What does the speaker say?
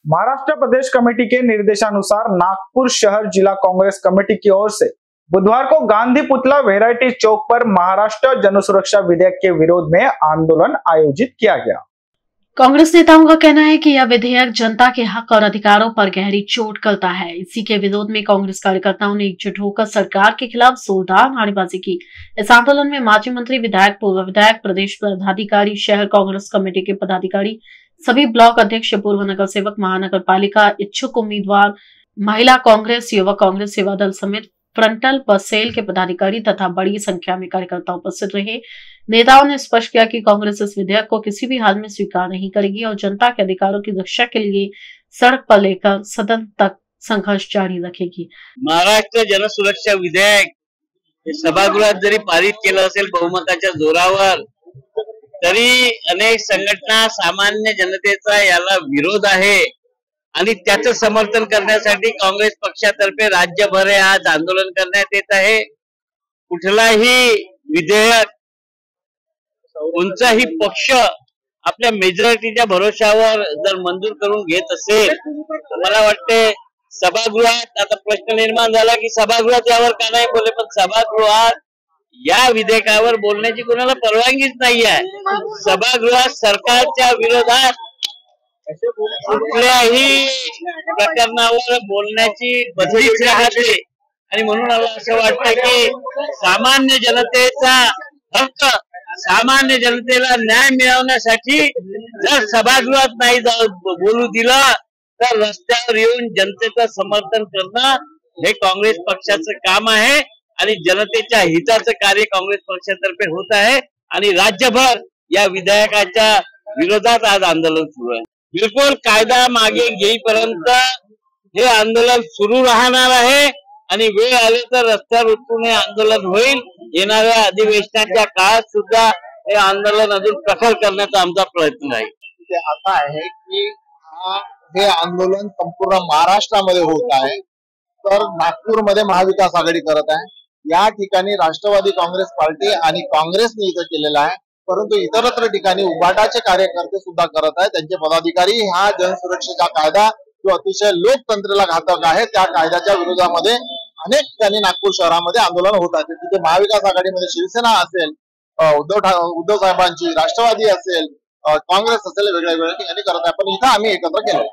महाराष्ट्र प्रदेश committee के निर्देशानुसार नागपुर शहर जिला कांग्रेस कमेटी की ओर से बुधवार को गांधी पुतला वैरायटी चौक पर महाराष्ट्र जन सुरक्षा विधेयक के विरोध में आंदोलन आयोजित किया गया। कांग्रेस नेताओं का कहना है कि यह विधेयक जनता के हक और अधिकारों पर गहरी चोट करता है। इसी के विरोध में कांग्रेस कार्यकर्ताओं ने एकजुट होकर सरकार के खिलाफ जोरदार नारेबाजी की। इस आंदोलन में माजी मंत्री, विधायक, पूर्व विधायक, प्रदेश पदाधिकारी, शहर कांग्रेस कमेटी के पदाधिकारी, सभी ब्लॉक अध्यक्ष, पूर्व नगर सेवक, महानगर पालिका इच्छुक उम्मीदवार, महिला कांग्रेस, युवक कांग्रेस सेवा दल समेत फ्रंटल व सेल के पदाधिकारी तथा बड़ी संख्या में कार्यकर्ता उपस्थित रहे। नेताओं ने स्पष्ट किया कि कांग्रेस इस विधेयक को किसी भी हाल में स्वीकार नहीं करेगी और जनता के अधिकारों की रक्षा के लिए सड़क पर लेकर सदन तक संघर्ष जारी रखेगी। महाराष्ट्र जन सुरक्षा विधेयक सभागृहात जरी पारित केलं असेल बहुमताच्या जोरावर, तरी अनेक संघटना, सामान्य जनतेचा याला विरोध आहे आणि त्याचं समर्थन करण्यासाठी काँग्रेस पक्षातर्फे राज्यभर आज आंदोलन करण्यात येत आहे। कुठलाही विधेयक, कोणताही पक्ष आपल्या मेजॉरिटीच्या भरोशावर जर मंजूर करून घेत असेल तर मला वाटते सभागृहात आता प्रश्न निर्माण झाला की सभागृहात यावर का नाही बोलले, पण सभागृहात या विधेयकावर बोलण्याची कोणाला परवानगीच नाही आहे। सभागृहात सरकारच्या विरोधात कुठल्याही प्रकरणावर बोलण्याची बंदीच राहते आणि म्हणून मला असं वाटतं की सामान्य जनतेचा हक्क, सामान्य जनतेला न्याय मिळवण्यासाठी जर सभागृहात नाही बोलू दिलं तर रस्त्यावर येऊन जनतेचं समर्थन करणं हे काँग्रेस पक्षाचं काम आहे आणि जनतेच्या हिताचं कार्य काँग्रेस पक्षातर्फे होत आहे आणि राज्यभर या विधेयकाच्या विरोधात आज आंदोलन सुरू आहे। बिलकुल कायदा मागे घेईपर्यंत हे आंदोलन सुरू राहणार आहे आणि वेळ आले तर रस्त्यावर उतरून हे आंदोलन होईल। येणाऱ्या अधिवेशनाच्या काळात सुद्धा हे आंदोलन अजून प्रखर करण्याचा आमचा प्रयत्न आहे। ते असा आहे की हे आंदोलन संपूर्ण महाराष्ट्रामध्ये होत आहे, तर नागपूरमध्ये महाविकास आघाडी करत आहे। या ठिकाणी राष्ट्रवादी काँग्रेस पार्टी आणि काँग्रेसने इथं केलेला आहे, परंतु इतरत्र ठिकाणी उबाटाचे कार्यकर्ते सुद्धा करत आहेत। त्यांचे पदाधिकारी हा जनसुरक्षेचा कायदा जो अतिशय लोकतंत्राला घातक आहे त्या कायद्याच्या विरोधामध्ये अनेक ठिकाणी नागपूर शहरामध्ये आंदोलन होत आहे। तिथे महाविकास आघाडीमध्ये शिवसेना असेल, उद्धव साहेबांची राष्ट्रवादी असेल, काँग्रेस असेल, वेगळ्या ठिकाणी करत आहे, पण इथं आम्ही एकत्र केलं।